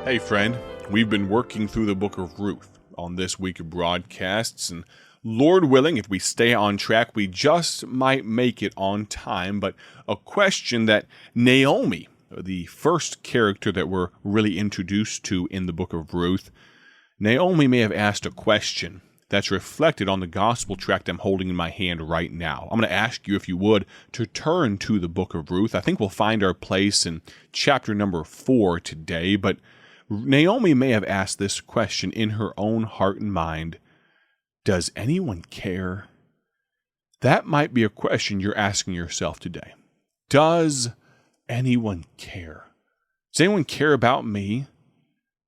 Hey friend, we've been working through the book of Ruth on this week of broadcasts, and Lord willing, if we stay on track, we just might make it on time. But a question that Naomi, the first character that we're really introduced to in the book of Ruth, Naomi may have asked a question that's reflected on the gospel tract I'm holding in my hand right now. I'm going to ask you, if you would, to turn to the book of Ruth. I think we'll find our place in chapter number 4 today, but Naomi may have asked this question in her own heart and mind. Does anyone care? That might be a question you're asking yourself today. Does anyone care? Does anyone care about me?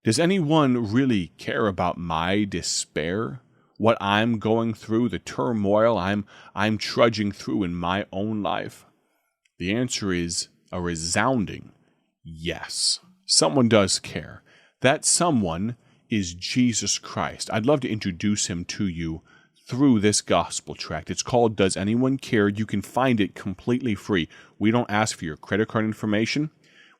Does anyone really care about my despair? What I'm going through, the turmoil I'm trudging through in my own life? The answer is a resounding yes. Someone does care. That someone is Jesus Christ. I'd love to introduce him to you through this gospel tract. It's called Does Anyone Care? You can find it completely free. We don't ask for your credit card information.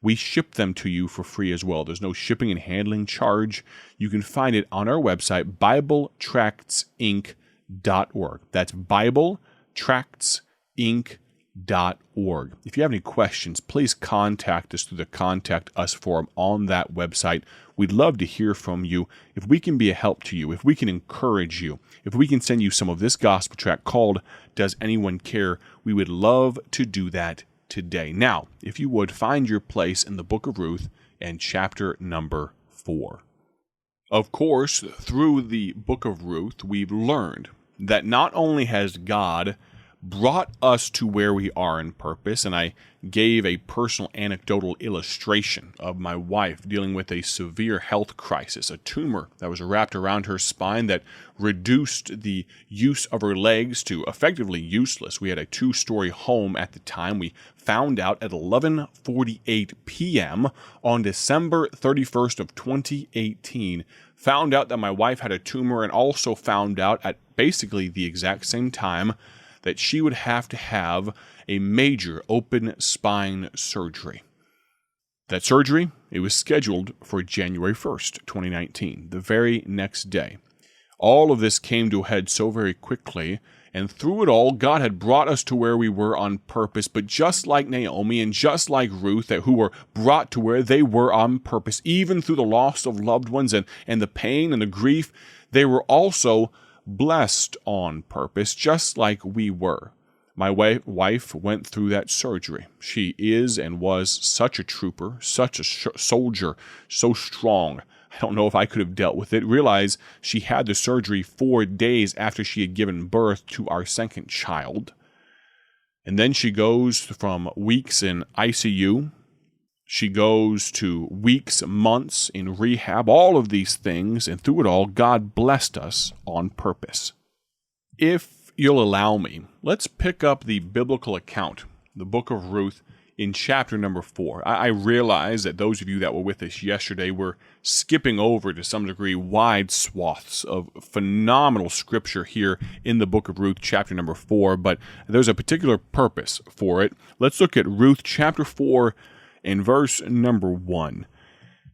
We ship them to you for free as well. There's no shipping and handling charge. You can find it on our website, BibleTractsInc.org. That's BibleTractsInc.org. If you have any questions, please contact us through the Contact Us form on that website. We'd love to hear from you. If we can be a help to you, if we can encourage you, if we can send you some of this gospel tract called Does Anyone Care? We would love to do that today. Now, if you would, find your place in the book of Ruth and chapter number 4. Of course, through the book of Ruth, we've learned that not only has God brought us to where we are in purpose, and I gave a personal anecdotal illustration of my wife dealing with a severe health crisis, a tumor that was wrapped around her spine that reduced the use of her legs to effectively useless. We had a 2-story home at the time. We found out at 11:48 p.m. on December 31st of 2018, found out that my wife had a tumor, and also found out at basically the exact same time that she would have to have a major open spine surgery. That surgery, it was scheduled for January 1st, 2019, the very next day. All of this came to a head so very quickly, and through it all, God had brought us to where we were on purpose. But just like Naomi and just like Ruth, who were brought to where they were on purpose, even through the loss of loved ones and the pain and the grief, they were also blessed on purpose, just like we were. My wife went through that surgery. She is and was such a trooper, such a soldier, so strong. I don't know if I could have dealt with it. Realize she had the surgery 4 days after she had given birth to our second child. And then she goes from weeks in ICU. She goes to weeks, months in rehab, all of these things, and through it all, God blessed us on purpose. If you'll allow me, let's pick up the biblical account, the book of Ruth, in chapter number 4. I realize that those of you that were with us yesterday were skipping over, to some degree, wide swaths of phenomenal scripture here in the book of Ruth, chapter number 4, but there's a particular purpose for it. Let's look at Ruth, chapter 4, in verse number 1.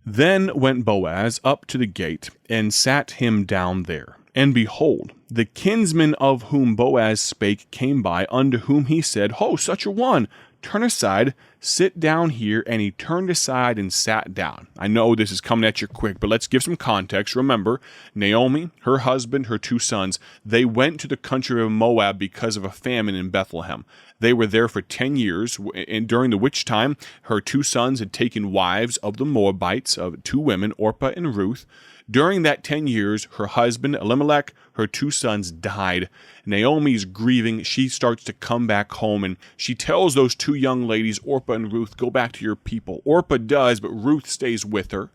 Then went Boaz up to the gate, and sat him down there. And behold, the kinsman of whom Boaz spake came by, unto whom he said, Ho, such a one, turn aside, sit down here. And he turned aside and sat down. I know this is coming at you quick, but let's give some context. Remember, Naomi, her husband, her 2 sons, they went to the country of Moab because of a famine in Bethlehem. They were there for 10 years, and during the which time her 2 sons had taken wives of the Moabites, of 2 women, Orpah and Ruth. During that 10 years, her husband, Elimelech, her 2 sons died. Naomi's grieving. She starts to come back home, and she tells those 2 young ladies, Orpah and Ruth, go back to your people. Orpah does, but Ruth stays with her.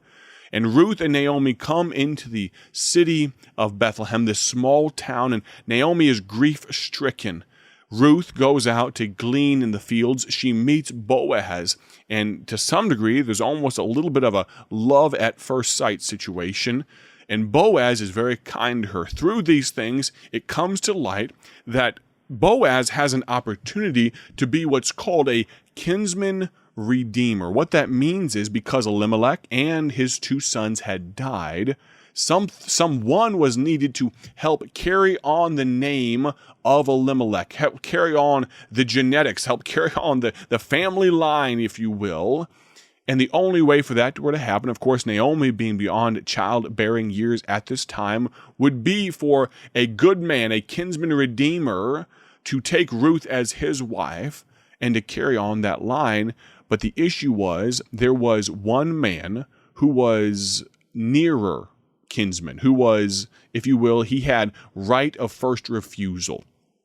And Ruth and Naomi come into the city of Bethlehem, this small town, and Naomi is grief-stricken. Ruth goes out to glean in the fields. She meets Boaz, and to some degree, there's almost a little bit of a love at first sight situation. And Boaz is very kind to her. Through these things, it comes to light that Boaz has an opportunity to be what's called a kinsman redeemer. What that means is because Elimelech and his 2 sons had died, someone was needed to help carry on the name of Elimelech, help carry on the genetics, help carry on the family line, if you will. And the only way for that were to happen, of course, Naomi being beyond childbearing years at this time, would be for a good man, a kinsman redeemer, to take Ruth as his wife and to carry on that line. But the issue was there was one man who was nearer kinsman, who was, if you will, he had right of first refusal.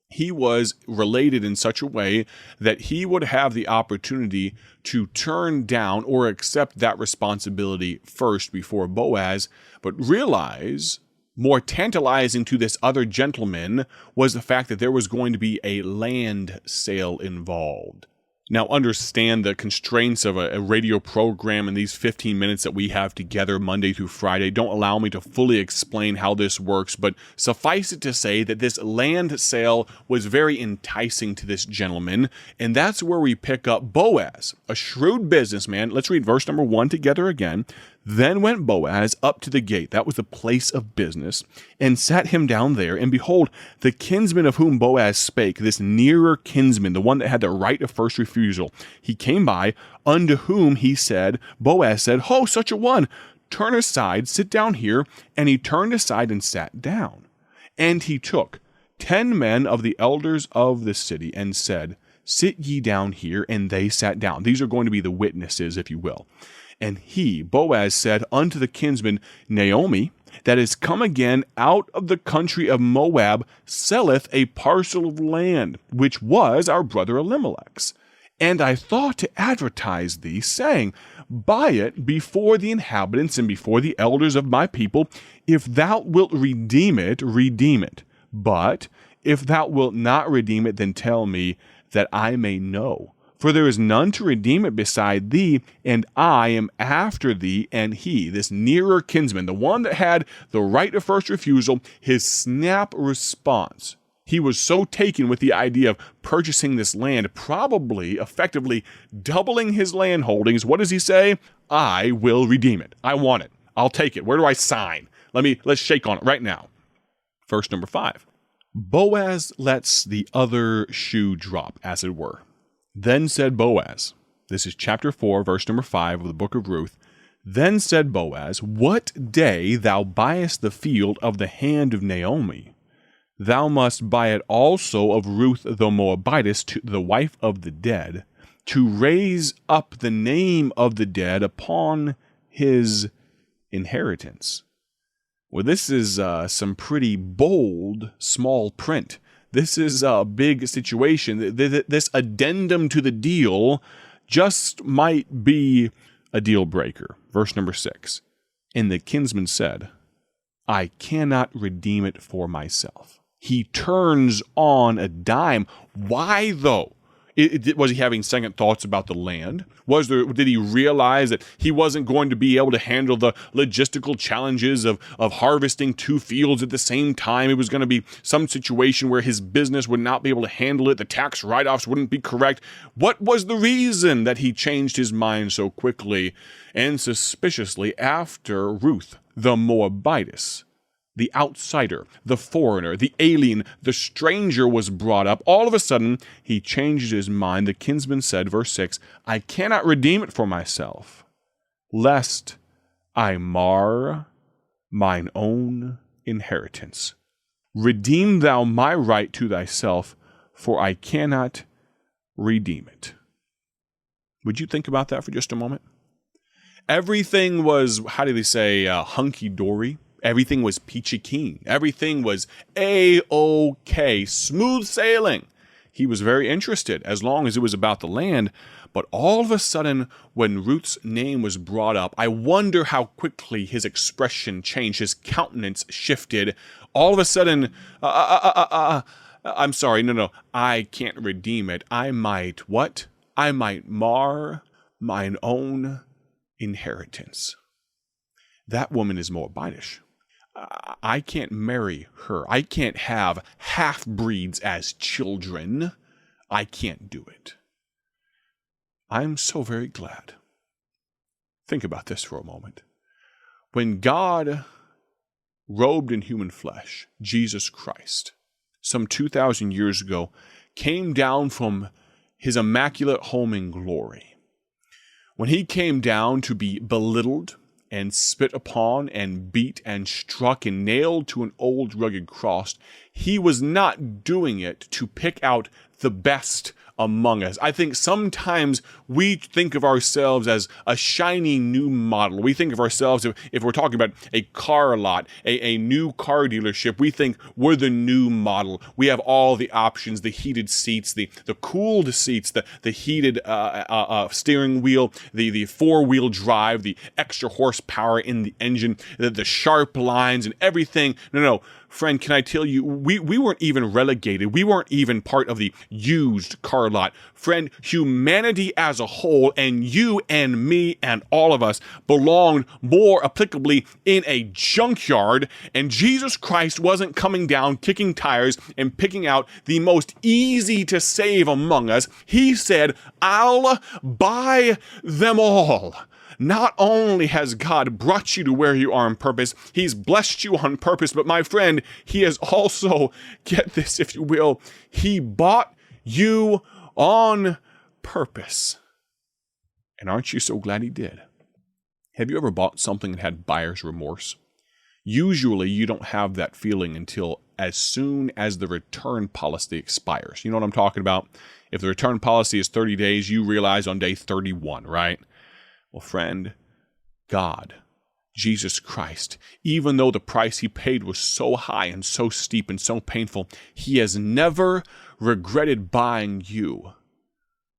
He was related in such a way that he would have the opportunity to turn down or accept that responsibility first before Boaz, but realize, more tantalizing to this other gentleman, was the fact that there was going to be a land sale involved. Now, understand the constraints of a radio program and these 15 minutes that we have together Monday through Friday don't allow me to fully explain how this works, but suffice it to say that this land sale was very enticing to this gentleman, and that's where we pick up Boaz, a shrewd businessman. Let's read verse number 1 together again. Then went Boaz up to the gate, that was the place of business, and sat him down there. And behold, the kinsman of whom Boaz spake, this nearer kinsman, the one that had the right of first refusal, he came by, unto whom he said, Boaz said, Ho, such a one, turn aside, sit down here. And he turned aside and sat down. And he took 10 men of the elders of the city, and said, Sit ye down here. And they sat down. These are going to be the witnesses, if you will. And he, Boaz, said unto the kinsman, Naomi, that is come again out of the country of Moab, selleth a parcel of land, which was our brother Elimelech's. And I thought to advertise thee, saying, Buy it before the inhabitants and before the elders of my people. If thou wilt redeem it, redeem it. But if thou wilt not redeem it, then tell me, that I may know. For there is none to redeem it beside thee, and I am after thee. And he, this nearer kinsman, the one that had the right of first refusal, his snap response. He was so taken with the idea of purchasing this land, probably effectively doubling his land holdings. What does he say? I will redeem it. I want it. I'll take it. Where do I sign? Let's shake on it right now. Verse number 5. Boaz lets the other shoe drop, as it were. Then said Boaz, this is chapter 4, verse number 5 of the book of Ruth. Then said Boaz, What day thou buyest the field of the hand of Naomi, thou must buy it also of Ruth the Moabitess, the wife of the dead, to raise up the name of the dead upon his inheritance. Well, this is some pretty bold small print. This is a big situation. This addendum to the deal just might be a deal breaker. Verse number 6. And the kinsman said, I cannot redeem it for myself. He turns on a dime. Why, though? Was he having second thoughts about the land? Did he realize that he wasn't going to be able to handle the logistical challenges of harvesting 2 fields at the same time? It was going to be some situation where his business would not be able to handle it. The tax write-offs wouldn't be correct. What was the reason that he changed his mind so quickly and suspiciously after Ruth the Moabitess? The outsider, the foreigner, the alien, the stranger was brought up. All of a sudden, he changed his mind. The kinsman said, verse 6, I cannot redeem it for myself, lest I mar mine own inheritance. Redeem thou my right to thyself, for I cannot redeem it. Would you think about that for just a moment? Everything was, how do they say, hunky-dory. Everything was peachy keen. Everything was A-OK, smooth sailing. He was very interested as long as it was about the land. But all of a sudden, when Ruth's name was brought up, I wonder how quickly his expression changed, his countenance shifted. All of a sudden, I'm sorry, no, I can't redeem it. I might, what? I might mar mine own inheritance. That woman is Moabitish. I can't marry her. I can't have half-breeds as children. I can't do it. I'm so very glad. Think about this for a moment. When God robed in human flesh, Jesus Christ, some 2,000 years ago, came down from his immaculate home in glory. When he came down to be belittled and spit upon and beat and struck and nailed to an old rugged cross, he was not doing it to pick out the best among us. I think sometimes we think of ourselves as a shiny new model. We think of ourselves, if we're talking about a car lot, a new car dealership, we think we're the new model. We have all the options, the heated seats, the cooled seats, the heated steering wheel, the four-wheel drive, the extra horsepower in the engine, the sharp lines and everything. No. Friend, can I tell you, we weren't even relegated. We weren't even part of the used car lot. Friend, humanity as a whole, and you and me and all of us, belonged more applicably in a junkyard, and Jesus Christ wasn't coming down, kicking tires, and picking out the most easy to save among us. He said, I'll buy them all. Not only has God brought you to where you are on purpose, he's blessed you on purpose, but my friend, he has also, get this if you will, he bought you on purpose. And aren't you so glad he did? Have you ever bought something that had buyer's remorse? Usually you don't have that feeling until as soon as the return policy expires. You know what I'm talking about? If the return policy is 30 days, you realize on day 31, right? Well, friend, God, Jesus Christ, even though the price he paid was so high and so steep and so painful, he has never regretted buying you,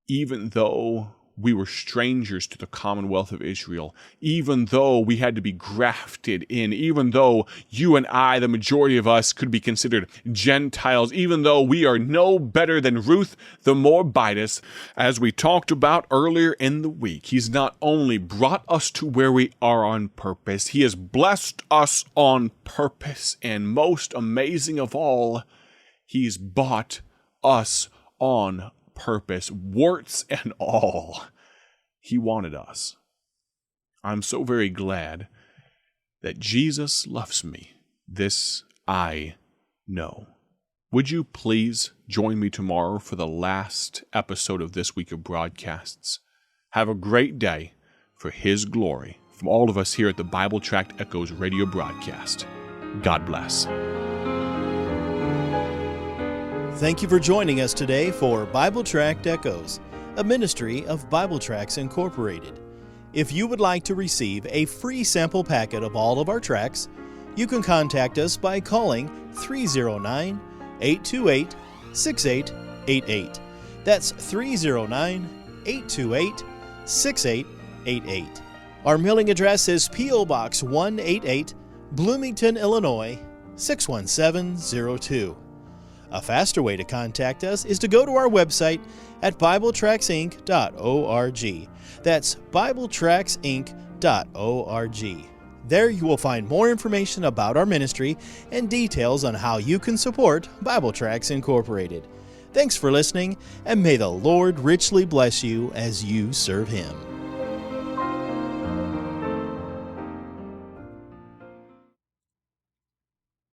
even though we were strangers to the commonwealth of Israel, even though we had to be grafted in, even though you and I, the majority of us, could be considered Gentiles, even though we are no better than Ruth the Moabitess, as we talked about earlier in the week. He's not only brought us to where we are on purpose, he has blessed us on purpose, and most amazing of all, he's bought us on purpose, warts and all. He wanted us. I'm so very glad that Jesus loves me. This I know. Would you please join me tomorrow for the last episode of this week of broadcasts? Have a great day for his glory. From all of us here at the Bible Tract Echoes radio broadcast, God bless. Thank you for joining us today for Bible Tract Echoes, a ministry of Bible Tracts Incorporated. If you would like to receive a free sample packet of all of our tracts, you can contact us by calling 309-828-6888. That's 309-828-6888. Our mailing address is P.O. Box 188, Bloomington, Illinois, 61702. A faster way to contact us is to go to our website at BibleTractsInc.org. That's BibleTractsInc.org. There you will find more information about our ministry and details on how you can support Bible Tracts Incorporated. Thanks for listening, and may the Lord richly bless you as you serve Him.